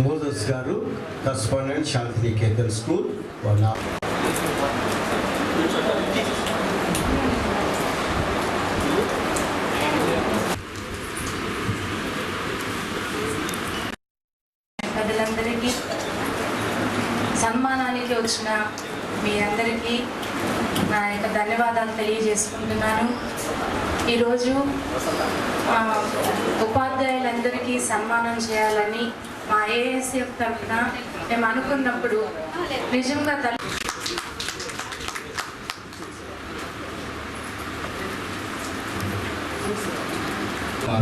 మోజస్ గారు, correspondent, Shantiniketan school. వాళ్ళ ప్రజలందరికీ, సన్మానానికి వచ్చిన మీ అందరికీ నా యొక్క ధన్యవాదాలు తెలియజేసుకుంటున్నాను. ఈరోజు ఉపాధ్యాయులందరికీ సన్మానం చేయాలని మా ఏఎస్ఎఫ్ తరఫున మేము అనుకున్నప్పుడు నిజంగా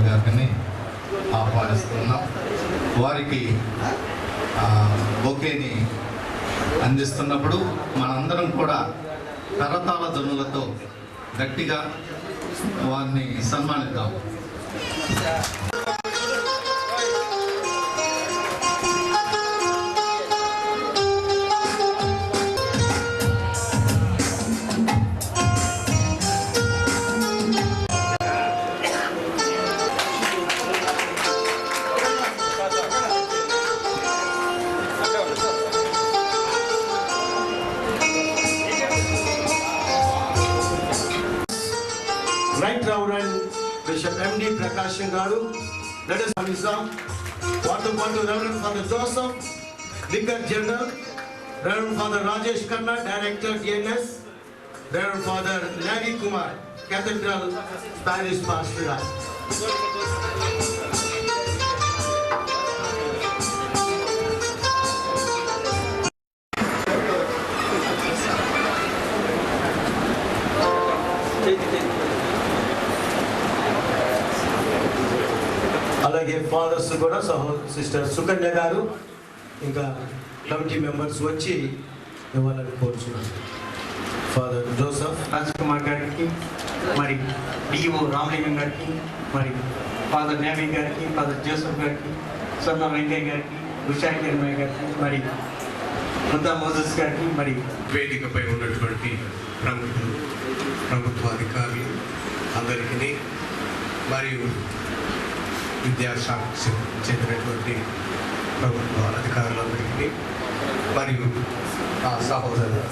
గారిని ఆహ్వానిస్తున్నాం. వారికి బొకేని అందిస్తున్నప్పుడు మనందరం కూడా కరతాళ ధ్వనులతో గట్టిగా వారిని సన్మానిద్దాం. Right Reverend Bishop M.D. Prakashan Garu, let us Hamisa, Water Reverend Father Joseph, Vicar General, Reverend Father Rajesh Khanna, Director DNS, Reverend Father Nagi Kumar, Cathedral Parish Pastoral. అలాగే ఫాదర్స్ కూడా సిస్టర్ సుకన్య గారు ఇంకా కమిటీ మెంబర్స్ వచ్చి ఇవ్వాలని కోరుచున్నాను. Father Joseph Rajkumar గారికి, మరి DO Ramalingam గారికి, మరి ఫాదర్ నేమి గారికి, ఫాదర్ జోసఫ్ గారికి, సొన్న వెంకయ్య గారికి, ఉషా కిరణ్మయ్య గారికి, మరి బుద్ధా మోజస్ గారికి, మరి వేదికపై ఉన్నటువంటి ప్రముఖులు, ప్రభుత్వాధికారులు అందరికీ, మరియు విద్యాశాఖకు చెందినటువంటి ప్రభుత్వ అధికారులందరికీ, మరియు ఆ సహోదరులు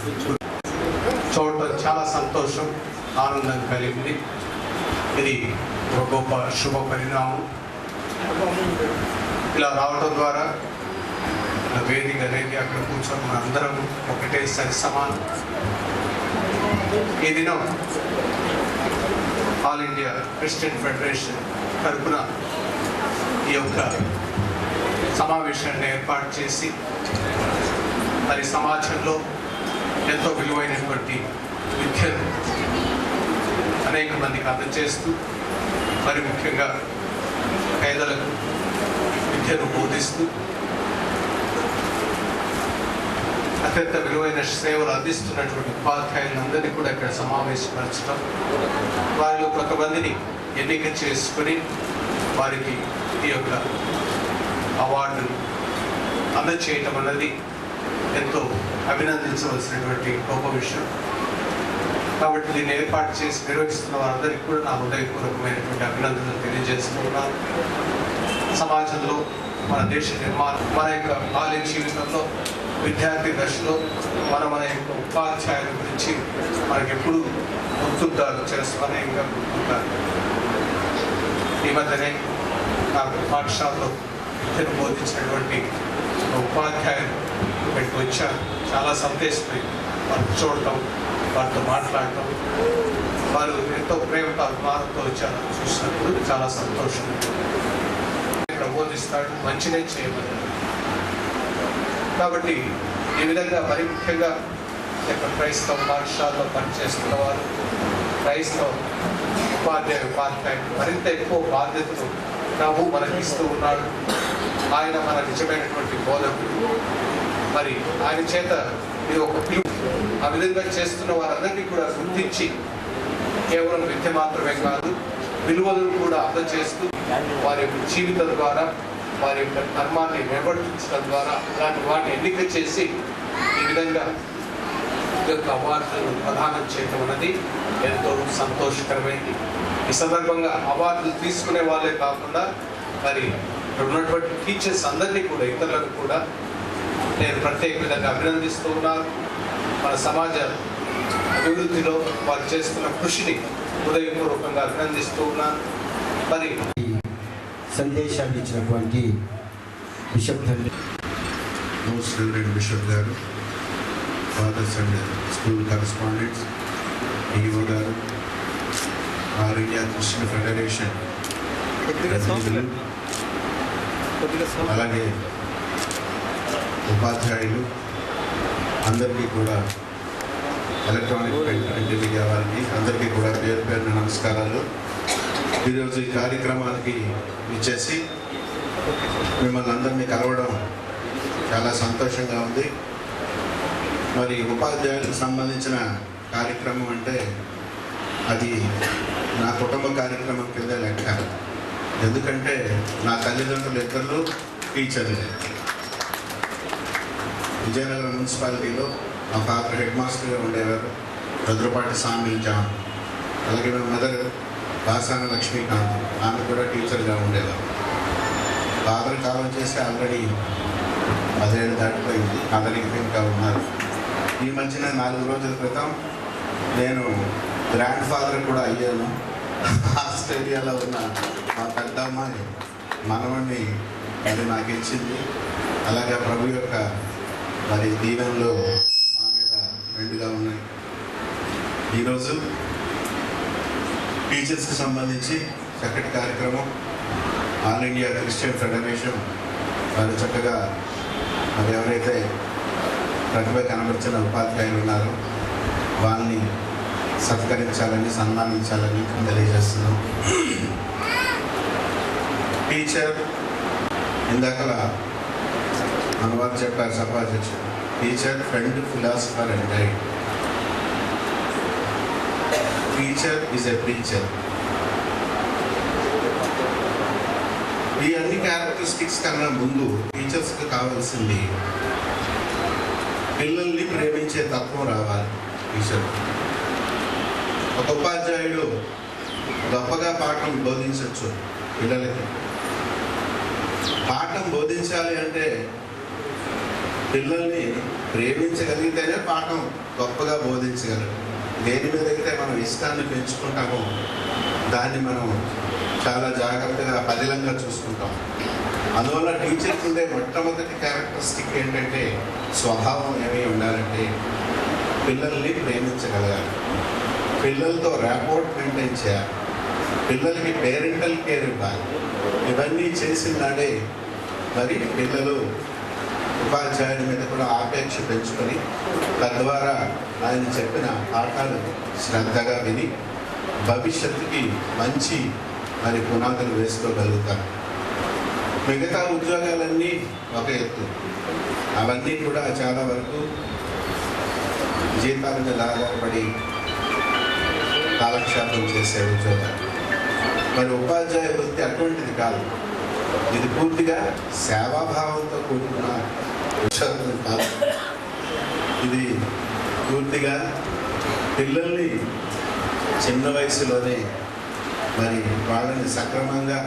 చూడటం చాలా సంతోషం, ఆనందం కలిగింది. ఇది ఒక గొప్ప శుభ పరిణామం. ఇలా రావటం ద్వారా వేదిక అనేది అక్కడ కూర్చొని మన అందరం ఒకటే సరి సమానం. ఈ దినం ఆల్ ఇండియా క్రిస్టియన్ ఫెడరేషన్ తరఫున ఈ యొక్క సమావేశాన్ని ఏర్పాటు చేసి మరి సమాజంలో ఎంతో విలువైనటువంటి విద్యను అనేక మందికి అందజేస్తూ, మరి ముఖ్యంగా పేదలకు విద్యను బోధిస్తూ అత్యంత విలువైన సేవలు అందిస్తున్నటువంటి ఉపాధ్యాయులందరినీ కూడా ఇక్కడ సమావేశపరచడం, వారిలో కొంతమందిని ఎన్నిక చేసుకొని వారికి ఈ యొక్క అవార్డును అందజేయటం అన్నది ఎంతో అభినందించవలసినటువంటి గొప్ప విషయం. కాబట్టి దీన్ని ఏర్పాటు చేసి నిర్వహిస్తున్న వారందరికీ కూడా నా హృదయపూర్వకమైనటువంటి అభినందనలు తెలియజేస్తున్నాను. సమాజంలో మన దేశ నిర్మాణం, మన యొక్క బాల్య జీవితంలో, విద్యార్థి దశలో మన యొక్క ఉపాధ్యాయుల గురించి మనకి ఎప్పుడు గుర్తుంటారు, చేస్తామని ఇంకా గుర్తుంటారు. ఈ మధ్యనే నాకు పాఠశాలలో విద్యను బోధించినటువంటి ఉపాధ్యాయులు ఇక్కడికి వచ్చారు. చాలా సంతోషపడి వారిని చూడటం, వారితో మాట్లాడటం, వారు ఎంతో ప్రేమతో అభిమానంతో వచ్చారు చూసినప్పుడు చాలా సంతోషం. ఇక్కడ బోధిస్తాడు, మంచినే చేయమని. కాబట్టి ఈ విధంగా మరి ముఖ్యంగా ఇక్కడ క్రైస్తవ పాఠశాలలో పనిచేస్తున్న వారు, క్రైస్తవ ఉపాధ్యాయులు మరింత ఎక్కువ బాధ్యతలు ప్రభు మనకి ఇస్తూ ఉన్నాడు. ఆయన మన నిజమైనటువంటి బోధకుడు. మరి ఆయన చేత ఇది ఒక పిలుపు. ఆ విధంగా చేస్తున్న వారందరినీ కూడా గుర్తించి కేవలం విద్య మాత్రమే కాదు, విలువలను కూడా అందజేస్తూ వారి యొక్క జీవితం ద్వారా, వారి యొక్క ధర్మాన్ని నిర్వర్తించడం ద్వారా అలాంటి వాటిని ఎన్నిక చేసి ఈ విధంగా యొక్క అవార్డులను ప్రదానం చేయడం అనేది ఎంతో సంతోషకరమైంది. ఈ సందర్భంగా అవార్డులు తీసుకునే వాళ్ళే కాకుండా మరి ఇక్కడ ఉన్నటువంటి టీచర్స్ అందరినీ కూడా ఇతరులకు కూడా నేను ప్రత్యేక విధంగా అభినందిస్తూ ఉన్నాను. మన సమాజ అభివృద్ధిలో వారు చేస్తున్న కృషిని హృదయపూర్వకంగా అభినందిస్తూ ఉన్నాను. మరి సందేశాన్ని ఇచ్చినటువంటి బిషప్ తండ్రి మోస్ట్ రెవరెండ్ బిషప్ గారు, fathers and school correspondents, EO గారు, ఆల్ ఇండియా క్రిస్టియన్ ఫెడరేషన్ ప్రతినిధులు, అలాగే ఉపాధ్యాయులు అందరికీ కూడా, ఎలక్ట్రానిక్ ప్రింట్ మీడియా వారికి అందరికీ కూడా పేరు పేరున నమస్కారాలు. ఈరోజు ఈ కార్యక్రమానికి ఇచ్చేసి మిమ్మల్ని అందరినీ కలవడం చాలా సంతోషంగా ఉంది. మరి ఉపాధ్యాయులకు సంబంధించిన కార్యక్రమం అంటే అది నా కుటుంబ కార్యక్రమం కింద లెక్క. ఎందుకంటే నా తల్లిదండ్రులు ఇద్దరు టీచర్లే. విజయనగరం మున్సిపాలిటీలో మా ఫాదర్ హెడ్ మాస్టర్గా ఉండేవారు, రుద్రపాటి సామిల్ జాన్. అలాగే మా మదర్ దాసాన లక్ష్మీకాంత్, ఆమె కూడా టీచర్గా ఉండేవారు. ఫాదర్ కాలం చేసి ఆల్రెడీ 10 ఏళ్ళు దాటిపోయింది, మదర్కి ఇంకా ఉన్నారు. ఈ మధ్యన 4 రోజుల క్రితం నేను గ్రాండ్ ఫాదర్ కూడా అయ్యాను. ఆస్ట్రేలియాలో ఉన్న మా పెద్ద అమ్మాయి మనవణ్ణి అది నాకు ఇచ్చింది. అలాగే ప్రభు యొక్క మరి దీవెనలు మా మీద మెండుగా ఉన్నాయి. ఈరోజు టీచర్స్కి సంబంధించి చక్కటి కార్యక్రమం. ఆల్ ఇండియా క్రిస్టియన్ ఫెడరేషన్ వారు చక్కగా మరి ఎవరైతే ప్రతిభ కనబరిచిన ఉపాధ్యాయులు ఉన్నారో వాళ్ళని సత్కరించాలని, సన్మానించాలని తెలియజేస్తున్నాం. టీచర్ ఇందాకలా మనవారు చెప్పారు సభాధ్యక్షుడు, teacher friend, philosopher and guide. Teacher is a preacher. ఈ అన్ని క్యారెక్టరిస్టిక్స్ కన్నా ముందు టీచర్స్కి కావాల్సింది పిల్లల్ని ప్రేమించే తత్వం రావాలి. టీచర్ ఒక ఉపాధ్యాయుడు గొప్పగా పాఠం బోధించవచ్చు పిల్లలకి. పాఠం బోధించాలి అంటే పిల్లల్ని ప్రేమించగలిగితేనే పాఠం గొప్పగా బోధించగలరు. దేని మీద అయితే మనం ఇష్టాన్ని పెంచుకుంటామో దాన్ని మనం చాలా జాగ్రత్తగా పదిలంగా చూసుకుంటాం. అందువల్ల టీచర్కి ఉండే మొట్టమొదటి క్యారెక్టరిస్టిక్ ఏంటంటే, స్వభావం ఏమీ ఉండాలంటే పిల్లల్ని ప్రేమించగలగాలి, పిల్లలతో ర్యాపోర్ట్ మెయింటైన్ చేయాలి, పిల్లలకి పేరెంటల్ కేర్ ఇవ్వాలి. ఇవన్నీ చేసిన నాడే మరి పిల్లలు ఉపాధ్యాయుడి మీద కూడా ఆపేక్ష పెంచుకొని తద్వారా ఆయన చెప్పిన పాఠాలు శ్రద్ధగా విని భవిష్యత్తుకి మంచి మరి పునాదులు వేసుకోగలుగుతారు. మిగతా ఉద్యోగాలన్నీ ఒక ఎత్తు, అవన్నీ కూడా చాలా వరకు జీతాల మీద ఆధారపడి కాలక్షేపం చేసే ఉద్యోగాలు. మరి ఉపాధ్యాయ వృత్తి అటువంటిది కాదు. ఇది పూర్తిగా సేవాభావంతో కూడుకున్న ఉద్యోగం కాదు. ఇది పూర్తిగా పిల్లల్ని చిన్న వయసులోనే మరి వాళ్ళని సక్రమంగా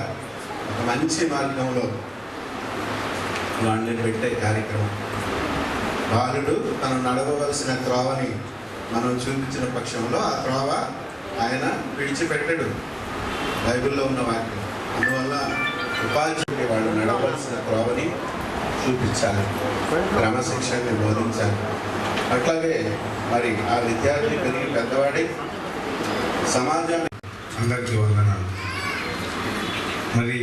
ఒక మంచి మార్గంలో వాళ్ళని పెట్టే కార్యక్రమం. బాలుడు తను నడవవలసిన త్రోవని మనం చూపించిన పక్షంలో ఆ త్రోవ ఆయన విడిచిపెట్టడు, బైబిల్లో ఉన్న వాక్యం. అందువల్ల ఉపాధ్యాయుడికి వాళ్ళు నడవలసిన త్రోవని చూపించాలి, క్రమశిక్షణని బోధించాలి. అట్లాగే మరి ఆ విద్యార్థి పెరిగి పెద్దవాడి సమాజాన్ని. అందరికీ వందనాలు. మరి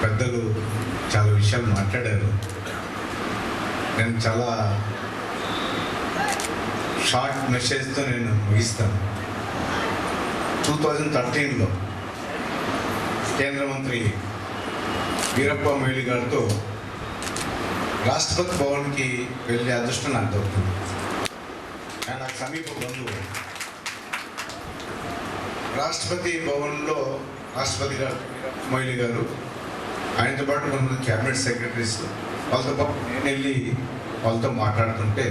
పెద్దలు చాలా విషయాలు మాట్లాడారు. నేను చాలా షార్ట్ మెసేజ్తో నేను ముగిస్తాను. 2013లో కేంద్ర మంత్రి వీరప్ప మొయిలీ గారితో రాష్ట్రపతి భవన్కి వెళ్ళే అదృష్టం నాకు దొరుకుతుంది. ఆయన నాకు సమీప బంధువు. రాష్ట్రపతి భవన్లో రాష్ట్రపతి గారు మొయిలీ గారు, ఆయనతో పాటు కొంతమంది క్యాబినెట్ సెక్రటరీస్, వాళ్ళతో పాటు నేను వెళ్ళి వాళ్ళతో మాట్లాడుతుంటే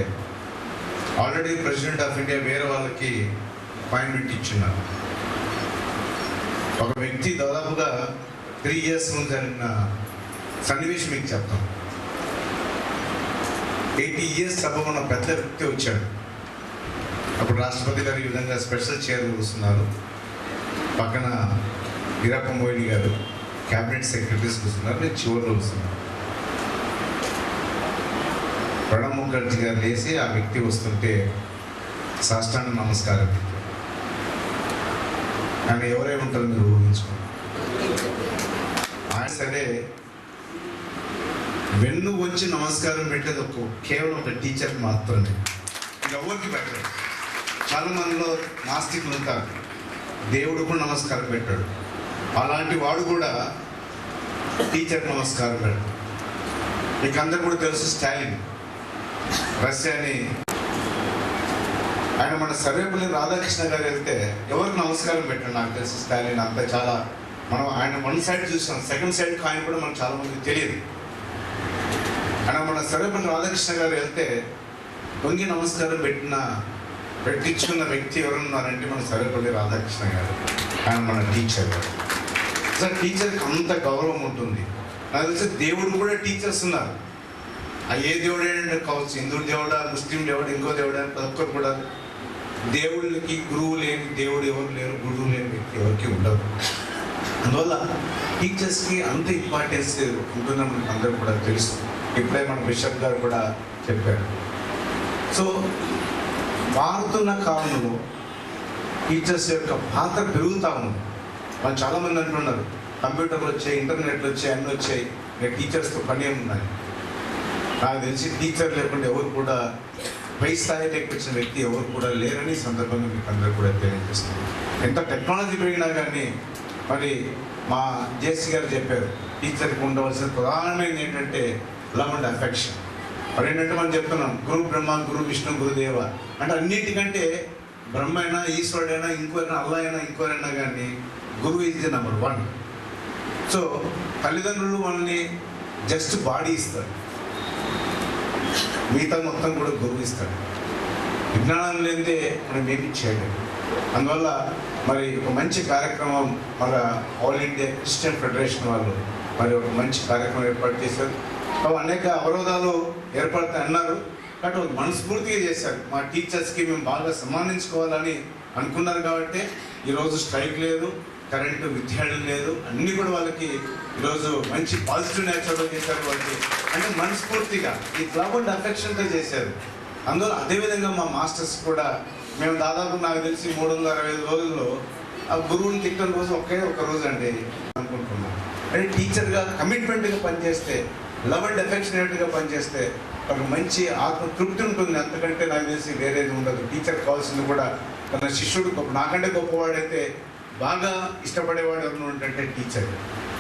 ఆల్రెడీ ప్రెసిడెంట్ ఆఫ్ ఇండియా వేరే వాళ్ళకి అపాయింట్మెంట్ ఇచ్చున్నారు. ఒక వ్యక్తి దాదాపుగా 3 years ముందు జరిగిన సన్నివేశం మీకు చెప్తాం. 80 years సభ ఉన్న పెద్ద వ్యక్తి వచ్చాడు. అప్పుడు రాష్ట్రపతి గారు ఈ విధంగా స్పెషల్ చైర్ కూర్చున్నారు. పక్కన వీరప్ప మొయిలీ గారు క్యాబినెట్ సెక్రటరీస్ కూర్చున్నారు. నేను చివరిలో కూర్చున్నాను. ప్రణబ్ ముఖర్జీ గారు లేచి ఆ వ్యక్తి వస్తుంటే సాష్టాంగ నమస్కారం. ఆయన ఎవరై ఉంటారో మీరు ఊహించుకోండి. ఆయన సరే వెన్ను వచ్చి నమస్కారం పెట్టేది కేవలం ఒక టీచర్ మాత్రమే, ఇంకెవరికి పెట్టరు. చాలా మందిలో నాస్తికులు ఉంటారు, దేవుడు కూడా నమస్కారం పెట్టాడు. అలాంటి వాడు కూడా టీచర్ నమస్కారం పెట్టాడు. మీకు అందరు కూడా తెలుసు, స్టాలిన్ రష్యాని ఆయన మన సర్వేపల్లి రాధాకృష్ణ గారు వెళ్తే ఎవరికి నమస్కారం పెట్టాడు నాకు తెలుసు. స్టాలిన్ అంతా చాలా మనం ఆయన వన్ సైడ్ చూసాం, సెకండ్ సైడ్ కాయిన్ కూడా మనకు చాలా మందికి తెలియదు. ఆయన మన సర్వేపల్లి రాధాకృష్ణ గారు వెళ్తే వంగి నమస్కారం పెట్టించుకున్న వ్యక్తి ఎవరున్నారంటే మన సర్వేపల్లి రాధాకృష్ణ గారు. ఆయన మన టీచర్ గారు. అసలు టీచర్కి అంత గౌరవం ఉంటుంది. నాకు తెలిసి దేవుడు కూడా టీచర్స్ ఉన్నారు. ఏ దేవుడు ఏంటంటే కావచ్చు, హిందూ దేవుడా, ముస్లిం దేవుడు, ఇంకో దేవుడు అని ప్రతి ఒక్కరు కూడా. దేవుళ్ళకి గురువు లేని దేవుడు ఎవరు లేరు, గురువు లేని వ్యక్తి ఎవరికి ఉండదు. అందువల్ల టీచర్స్కి అంత ఇంపార్టెన్స్ ఉంటుందని మనకు అందరూ కూడా తెలుసు. ఇప్పుడే మన బిషప్ గారు కూడా చెప్పారు. సో మారుతున్న కాలంలో టీచర్స్ యొక్క పాత్ర పెరుగుతూ ఉంది. వాళ్ళు చాలామంది అంటున్నారు, కంప్యూటర్లు వచ్చాయి, ఇంటర్నెట్లు వచ్చాయి, అన్నీ వచ్చాయి, నేను టీచర్స్తో పని ఏమున్నాయి. నాకు తెలిసి టీచర్ లేకుండా ఎవరు కూడా పై స్థాయికి వచ్చిన వ్యక్తి ఎవరు కూడా లేరని సందర్భంగా మీకు అందరూ కూడా తెలియజేస్తుంది. ఎంత టెక్నాలజీ పెరిగినా కానీ మరి మా జేసీ గారు చెప్పారు, టీచర్కి ఉండవలసిన ప్రధానమైనది ఏంటంటే లవ్ అండ్ అఫెక్షన్. మరి ఏంటంటే మనం చెప్తున్నాం గురు బ్రహ్మ, గురు విష్ణు, గురుదేవ అంటే అన్నిటికంటే బ్రహ్మ అయినా, ఈశ్వరుడైనా, ఇంకోరైనా, అల్లా అయినా, ఇంకోరైనా కానీ గురువు ఈజ్ ది నెంబర్ 1. సో తల్లిదండ్రులు మనల్ని జస్ట్ బాడీ ఇస్తారు, మిగతా మొత్తం కూడా గురువు ఇస్తాడు. విజ్ఞానం లేదే మనం ఏమి చేయలేము. అందువల్ల మరి ఒక మంచి కార్యక్రమం మన ఆల్ ఇండియా క్రిస్టియన్ ఫెడరేషన్ వాళ్ళు మరి ఒక మంచి కార్యక్రమం ఏర్పాటు చేశారు. అనేక అవరోధాలు ఏర్పడతాయి అన్నారు, కాబట్టి ఒక మనస్ఫూర్తిగా చేశారు. మా టీచర్స్కి మేము బాగా సన్మానించుకోవాలని అనుకున్నారు కాబట్టి ఈరోజు స్ట్రైక్ లేదు, కరెంటు విద్యార్థులు లేదు, అన్నీ కూడా వాళ్ళకి ఈరోజు మంచి పాజిటివ్ నేచర్లో చేశారు. వాళ్ళకి అంటే మనస్ఫూర్తిగా ఈ లవ్ అండ్ అఫెక్షన్తో చేశారు. అందువల్ల అదేవిధంగా మా మాస్టర్స్ కూడా మేము దాదాపు నాకు తెలిసి 365 రోజుల్లో ఆ గురువుని తిట్టిన రోజు ఒక రోజు అండి అనుకుంటున్నాం. అంటే టీచర్గా కమిట్మెంట్గా పనిచేస్తే, లవ్ అండ్ అఫెక్షనేట్గా పనిచేస్తే ఒక మంచి ఆత్మ తృప్తి ఉంటుంది. అంతకంటే నాకు తెలిసి వేరేది ఉండదు. టీచర్ కావాల్సింది కూడా తన శిష్యుడు నాకంటే గొప్పవాడైతే బాగా ఇష్టపడేవాడు ఎవరు అంటే టీచర్.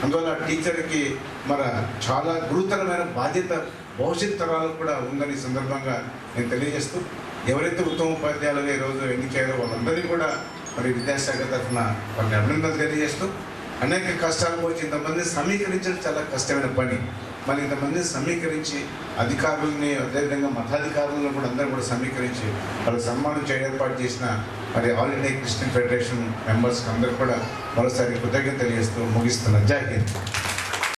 అందువల్ల టీచర్కి మరి చాలా గురుతరమైన బాధ్యత భవిష్యత్ తరాలకు కూడా ఉందని సందర్భంగా నేను తెలియజేస్తూ, ఎవరైతే ఉత్తమ ఉపాధ్యాయులుగా ఈరోజు ఎన్నికయ్యారో వాళ్ళందరినీ కూడా మరి విద్యాశాఖ తరఫున వాళ్ళని అభినందనలు తెలియజేస్తూ, అనేక కష్టాలు వచ్చి ఇంతమంది సమీకరించడం చాలా కష్టమైన పని. మరి ఇంతమంది సమీకరించి అధికారులని, అదేవిధంగా మతాధికారులను కూడా అందరూ కూడా సమీకరించి వాళ్ళకి సన్మానం చేయడం ఏర్పాటు చేసిన మరి ఆల్ ఇండియా క్రిస్టియన్ ఫెడరేషన్ మెంబర్స్కి అందరూ కూడా మరోసారి కృతజ్ఞత తెలియజేస్తూ ముగిస్తున్నారు. జై హింద్.